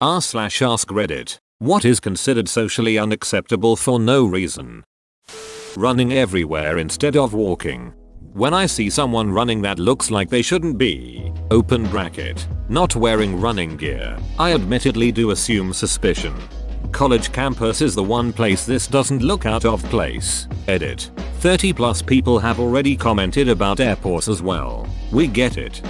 r/ask Reddit. What is considered socially unacceptable for no reason? Running everywhere instead of walking. When I see someone running that looks like they shouldn't be, open bracket, not wearing running gear, I admittedly do assume suspicion. College campus is the one place this doesn't look out of place. Edit. 30+ people have already commented about airports as well. We get it.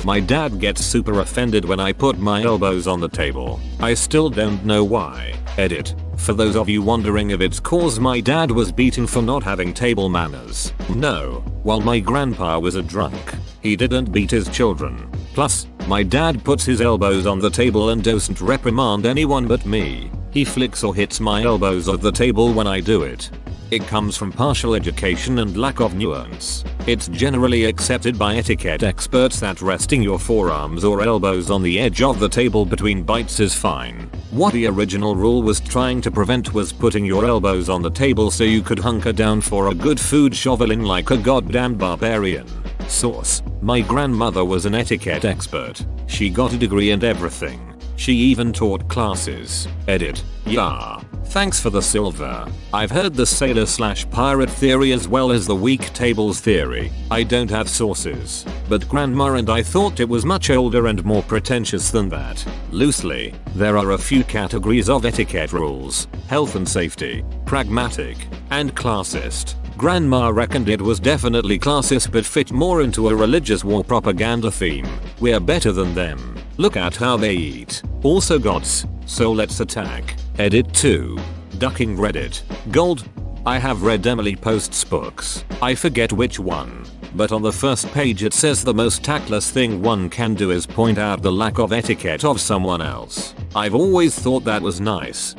My dad gets super offended when I put my elbows on the table. I still don't know why. Edit. For those of you wondering if it's cause my dad was beaten for not having table manners. No, while my grandpa was a drunk, he didn't beat his children. Plus, my dad puts his elbows on the table and doesn't reprimand anyone but me. He flicks or hits my elbows at the table when I do it. It comes from partial education and lack of nuance. It's generally accepted by etiquette experts that resting your forearms or elbows on the edge of the table between bites is fine. What the original rule was trying to prevent was putting your elbows on the table so you could hunker down for a good food shoveling like a goddamn barbarian. Source: my grandmother was an etiquette expert. She got a degree and everything. She even taught classes. Edit. Yeah. Thanks for the silver. I've heard the sailor/pirate theory as well as the weak tables theory. I don't have sources, but grandma and I thought it was much older and more pretentious than that. Loosely, there are a few categories of etiquette rules: health and safety, pragmatic, and classist. Grandma reckoned it was definitely classist but fit more into a religious war propaganda theme. We're better than them. Look at how they eat. Also gods, so let's attack. Edit 2. Ducking Reddit. Gold. I have read Emily Post's books. I forget which one, but on the first page it says the most tactless thing one can do is point out the lack of etiquette of someone else. I've always thought that was nice.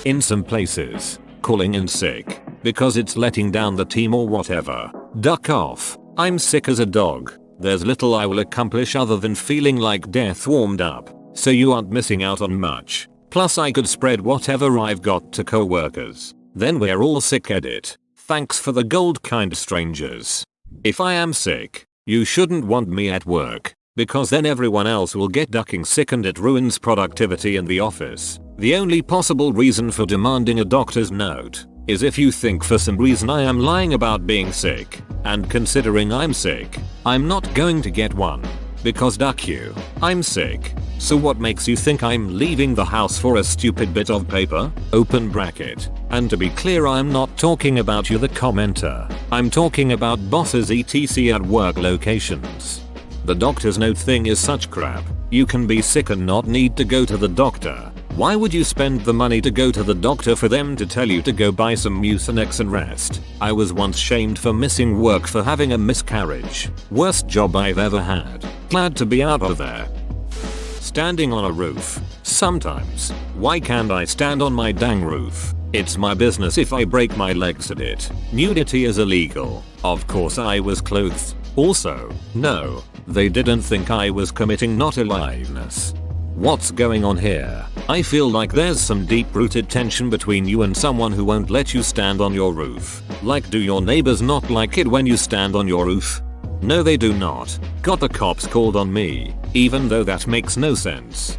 In some places, calling in sick because it's letting down the team or whatever. Duck off. I'm sick as a dog. There's little I will accomplish other than feeling like death warmed up, so you aren't missing out on much. Plus I could spread whatever I've got to coworkers. Then we're all sick. Edit. Thanks for the gold, kind strangers. If I am sick, you shouldn't want me at work, because then everyone else will get ducking sick and it ruins productivity in the office. The only possible reason for demanding a doctor's note is if you think for some reason I am lying about being sick, and considering I'm sick, I'm not going to get one. Because duck you, I'm sick. So what makes you think I'm leaving the house for a stupid bit of paper? Open bracket. And to be clear, I'm not talking about you the commenter. I'm talking about bosses etc at work locations. The doctor's note thing is such crap. You can be sick and not need to go to the doctor. Why would you spend the money to go to the doctor for them to tell you to go buy some Mucinex and rest? I was once shamed for missing work for having a miscarriage. Worst job I've ever had. Glad to be out of there. Standing on a roof. Sometimes. Why can't I stand on my dang roof? It's my business if I break my legs at it. Nudity is illegal. Of course I was clothed. Also, no, they didn't think I was committing not aliveness. What's going on here? I feel like there's some deep-rooted tension between you and someone who won't let you stand on your roof. Like, do your neighbors not like it when you stand on your roof? No, they do not. Got the cops called on me, even though that makes no sense.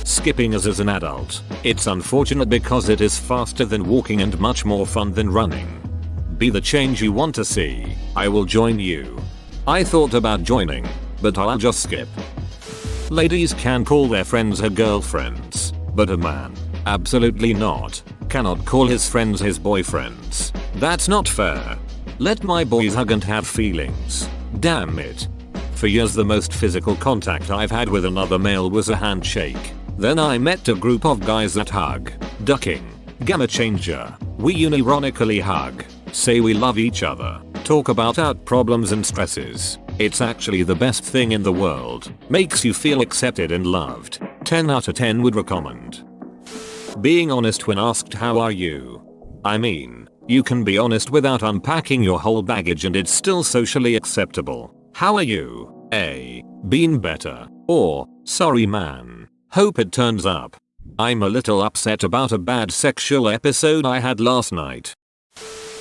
Skipping as an adult. It's unfortunate because it is faster than walking and much more fun than running. Be the change you want to see. I will join you. I thought about joining, but I'll just skip. Ladies can call their friends her girlfriends, but a man, absolutely not, cannot call his friends his boyfriends. That's not fair. Let my boys hug and have feelings. Damn it. For years the most physical contact I've had with another male was a handshake. Then I met a group of guys that hug. Ducking. Gamma changer. We unironically hug, say we love each other, talk about our problems and stresses. It's actually the best thing in the world. Makes you feel accepted and loved. 10 out of 10 would recommend. Being honest when asked how are you? I mean, you can be honest without unpacking your whole baggage and it's still socially acceptable. How are you? A. Been better. Or, sorry man. Hope it turns up. I'm a little upset about a bad sexual episode I had last night.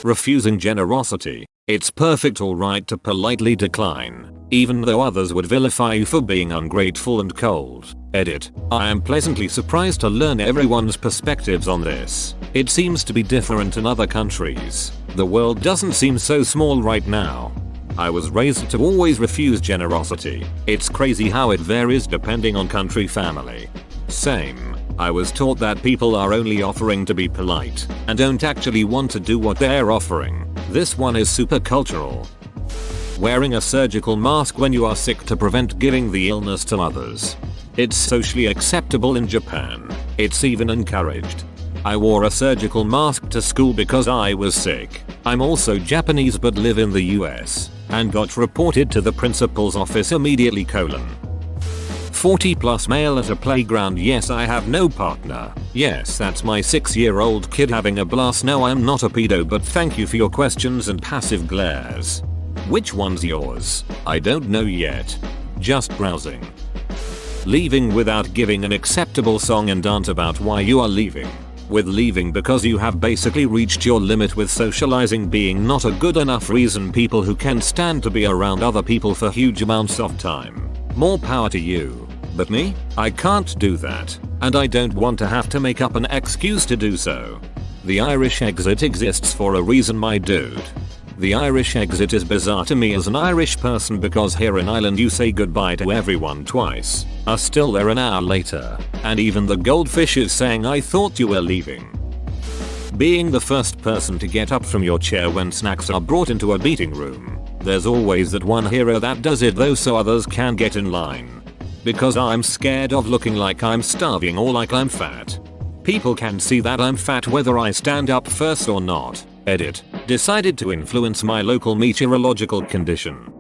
Refusing generosity. It's perfect alright to politely decline, even though others would vilify you for being ungrateful and cold. Edit. I am pleasantly surprised to learn everyone's perspectives on this. It seems to be different in other countries. The world doesn't seem so small right now. I was raised to always refuse generosity. It's crazy how it varies depending on country, family. Same. I was taught that people are only offering to be polite and don't actually want to do what they're offering. This one is super cultural. Wearing a surgical mask when you are sick to prevent giving the illness to others. It's socially acceptable in Japan. It's even encouraged. I wore a surgical mask to school because I was sick. I'm also Japanese but live in the US and got reported to the principal's office immediately. 40 plus male at a playground. Yes, I have no partner. Yes, that's my 6-year-old kid having a blast. No, I'm not a pedo, but thank you for your questions and passive glares. Which one's yours? I don't know yet. Just browsing. Leaving without giving an acceptable song and dance about why you are leaving. With leaving because you have basically reached your limit with socializing being not a good enough reason. People who can stand to be around other people for huge amounts of time. More power to you. But me? I can't do that. And I don't want to have to make up an excuse to do so. The Irish exit exists for a reason, my dude. The Irish exit is bizarre to me as an Irish person because here in Ireland you say goodbye to everyone twice, are still there an hour later, and even the goldfish is saying I thought you were leaving. Being the first person to get up from your chair when snacks are brought into a meeting room. There's always that one hero that does it though so others can get in line. Because I'm scared of looking like I'm starving or like I'm fat. People can see that I'm fat whether I stand up first or not. Edit. Decided to influence my local meteorological condition.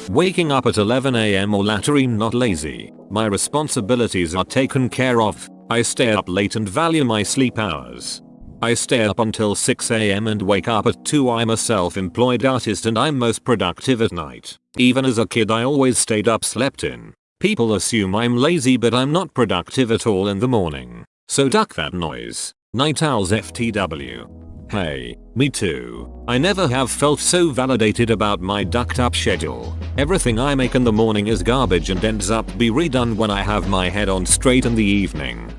Waking up at 11 AM or later. I'm not lazy. My responsibilities are taken care of. I stay up late and value my sleep hours. I stay up until 6 AM and wake up at 2. I'm a self-employed artist and I'm most productive at night. Even as a kid I always stayed up, slept in. People assume I'm lazy but I'm not productive at all in the morning. So duck that noise. Night owls FTW. Hey, me too. I never have felt so validated about my ducked up schedule. Everything I make in the morning is garbage and ends up be redone when I have my head on straight in the evening.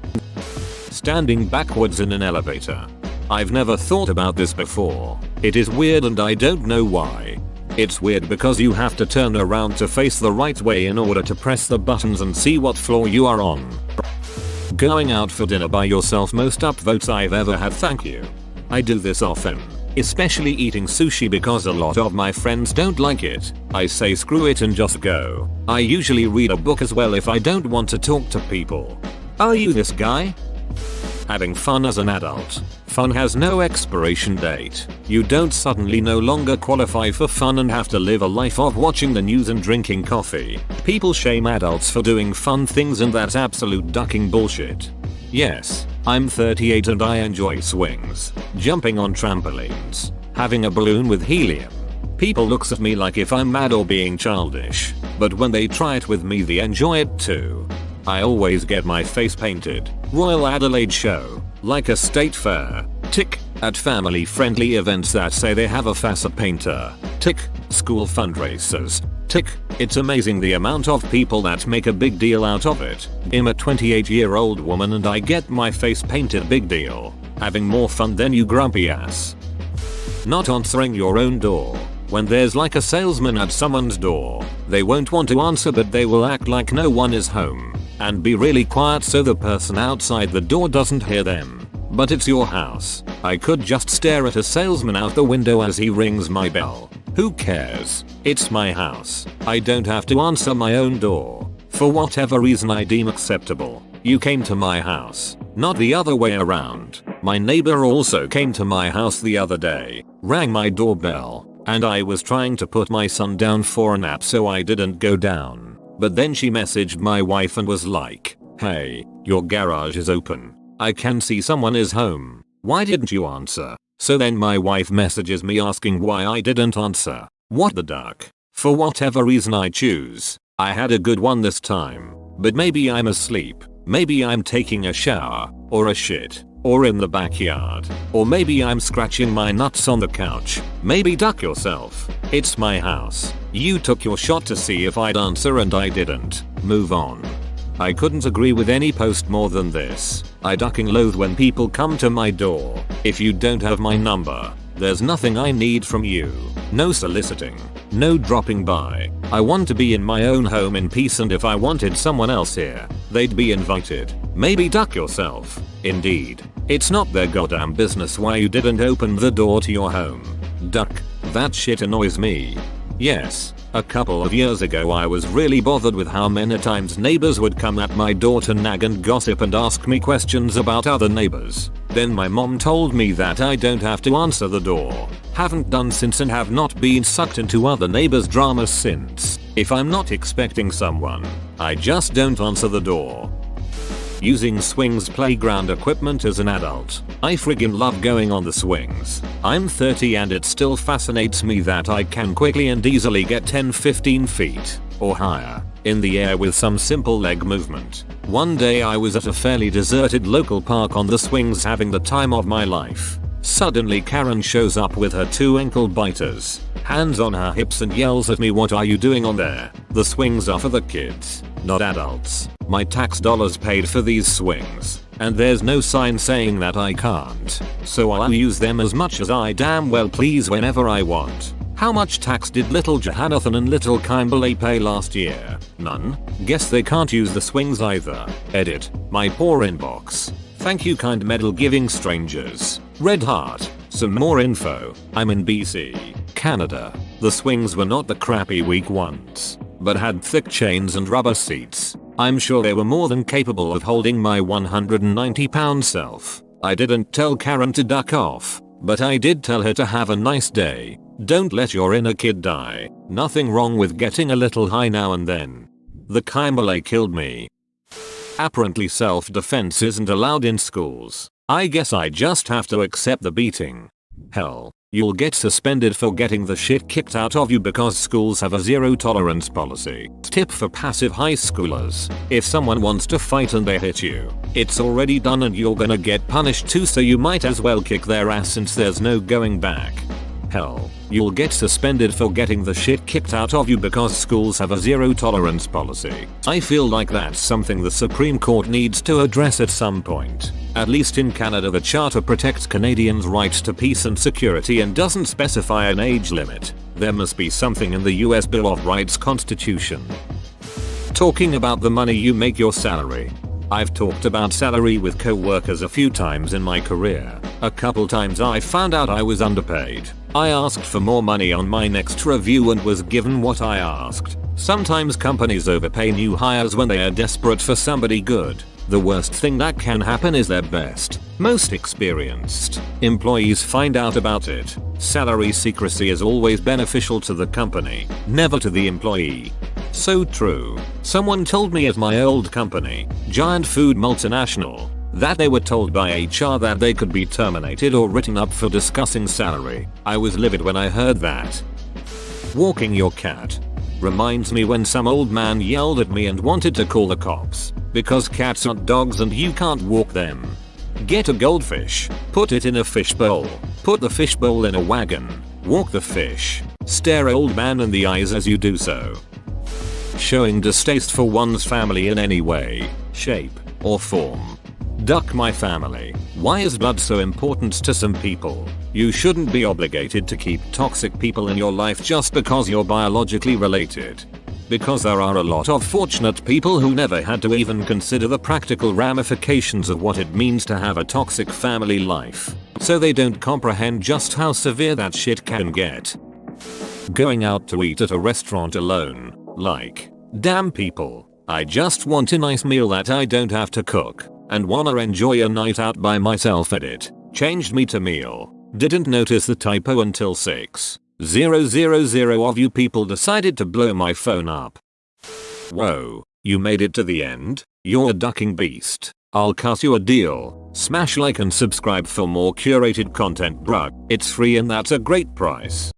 Standing backwards in an elevator. I've never thought about this before. It is weird and I don't know why. It's weird because you have to turn around to face the right way in order to press the buttons and see what floor you are on. Going out for dinner by yourself. Most upvotes I've ever had, thank you. I do this often, especially eating sushi because a lot of my friends don't like it. I say screw it and just go. I usually read a book as well if I don't want to talk to people. Are you this guy? Having fun as an adult. Fun has no expiration date. You don't suddenly no longer qualify for fun and have to live a life of watching the news and drinking coffee. People shame adults for doing fun things and that's absolute ducking bullshit. Yes, I'm 38 and I enjoy swings, jumping on trampolines, having a balloon with helium. People looks at me like if I'm mad or being childish, but when they try it with me they enjoy it too. I always get my face painted, Royal Adelaide Show, like a state fair, tick, at family friendly events that say they have a FASA painter, tick, school fundraisers, tick, it's amazing the amount of people that make a big deal out of it. I'm a 28-year-old woman and I get my face painted, big deal. Having more fun than you, grumpy ass. Not answering your own door. When there's like a salesman at someone's door, they won't want to answer but they will act like no one is home and be really quiet so the person outside the door doesn't hear them. But it's your house. I could just stare at a salesman out the window as he rings my bell. Who cares? It's my house. I don't have to answer my own door. For whatever reason I deem acceptable. You came to my house, not the other way around. My neighbor also came to my house the other day, rang my doorbell, and I was trying to put my son down for a nap so I didn't go down. But then she messaged my wife and was like, hey, your garage is open. I can see someone is home. Why didn't you answer? So then my wife messages me asking why I didn't answer. What the duck? For whatever reason I choose. I had a good one this time. But maybe I'm asleep. Maybe I'm taking a shower. Or a shit. Or in the backyard. Or maybe I'm scratching my nuts on the couch. Maybe duck yourself. It's my house. You took your shot to see if I'd answer and I didn't. Move on. I couldn't agree with any post more than this. I ducking loathe when people come to my door. If you don't have my number, there's nothing I need from you. No soliciting. No dropping by. I want to be in my own home in peace, and if I wanted someone else here, they'd be invited. Maybe duck yourself. Indeed. It's not their goddamn business why you didn't open the door to your home. Duck. That shit annoys me. Yes. A couple of years ago I was really bothered with how many times neighbors would come at my door to nag and gossip and ask me questions about other neighbors. Then my mom told me that I don't have to answer the door. Haven't done since and have not been sucked into other neighbors' dramas since. If I'm not expecting someone, I just don't answer the door. Using swings playground equipment as an adult. I friggin' love going on the swings. I'm 30 and it still fascinates me that I can quickly and easily get 10-15 feet or higher in the air with some simple leg movement. One day I was at a fairly deserted local park on the swings having the time of my life. Suddenly Karen shows up with her 2 ankle biters, hands on her hips, and yells at me, "What are you doing on there? The swings are for the kids, not adults. My tax dollars paid for these swings, and there's no sign saying that I can't. So I'll use them as much as I damn well please whenever I want." How much tax did little Johannathan and little Kimberly pay last year? None? Guess they can't use the swings either. Edit. My poor inbox. Thank you, kind medal giving strangers. Red heart. Some more info. I'm in BC, Canada. The swings were not the crappy weak ones, but had thick chains and rubber seats. I'm sure they were more than capable of holding my 190-pound self. I didn't tell Karen to duck off, but I did tell her to have a nice day. Don't let your inner kid die. Nothing wrong with getting a little high now and then. The Kimberley killed me. Apparently self-defense isn't allowed in schools. I guess I just have to accept the beating. Hell, you'll get suspended for getting the shit kicked out of you because schools have a zero tolerance policy. Tip for passive high schoolers: if someone wants to fight and they hit you, it's already done and you're gonna get punished too, so you might as well kick their ass since there's no going back. Hell, you'll get suspended for getting the shit kicked out of you because schools have a zero tolerance policy. I feel like that's something the Supreme Court needs to address at some point. At least in Canada, the Charter protects Canadians' rights to peace and security and doesn't specify an age limit. There must be something in the US Bill of Rights Constitution. Talking about the money you make your salary. I've talked about salary with co-workers a few times in my career. A couple times I found out I was underpaid. I asked for more money on my next review and was given what I asked. Sometimes companies overpay new hires when they are desperate for somebody good. The worst thing that can happen is their best, most experienced employees find out about it. Salary secrecy is always beneficial to the company, never to the employee. So true. Someone told me at my old company, giant food multinational, that they were told by HR that they could be terminated or written up for discussing salary. I was livid when I heard that. Walking your cat reminds me when some old man yelled at me and wanted to call the cops because cats aren't dogs and you can't walk them. Get a goldfish, put it in a fish bowl, put the fish bowl in a wagon, walk the fish, stare old man in the eyes as you do so. Showing distaste for one's family in any way, shape, or form. Duck my family. Why is blood so important to some people? You shouldn't be obligated to keep toxic people in your life just because you're biologically related. Because there are a lot of fortunate people who never had to even consider the practical ramifications of what it means to have a toxic family life. So they don't comprehend just how severe that shit can get. Going out to eat at a restaurant alone. Like, damn people. I just want a nice meal that I don't have to cook and wanna enjoy a night out by myself. Edit. Changed me to meal. Didn't notice the typo until 6,000 of you people decided to blow my phone up. Whoa, you made it to the end? You're a ducking beast. I'll cut you a deal. Smash like and subscribe for more curated content, bruh. It's free and that's a great price.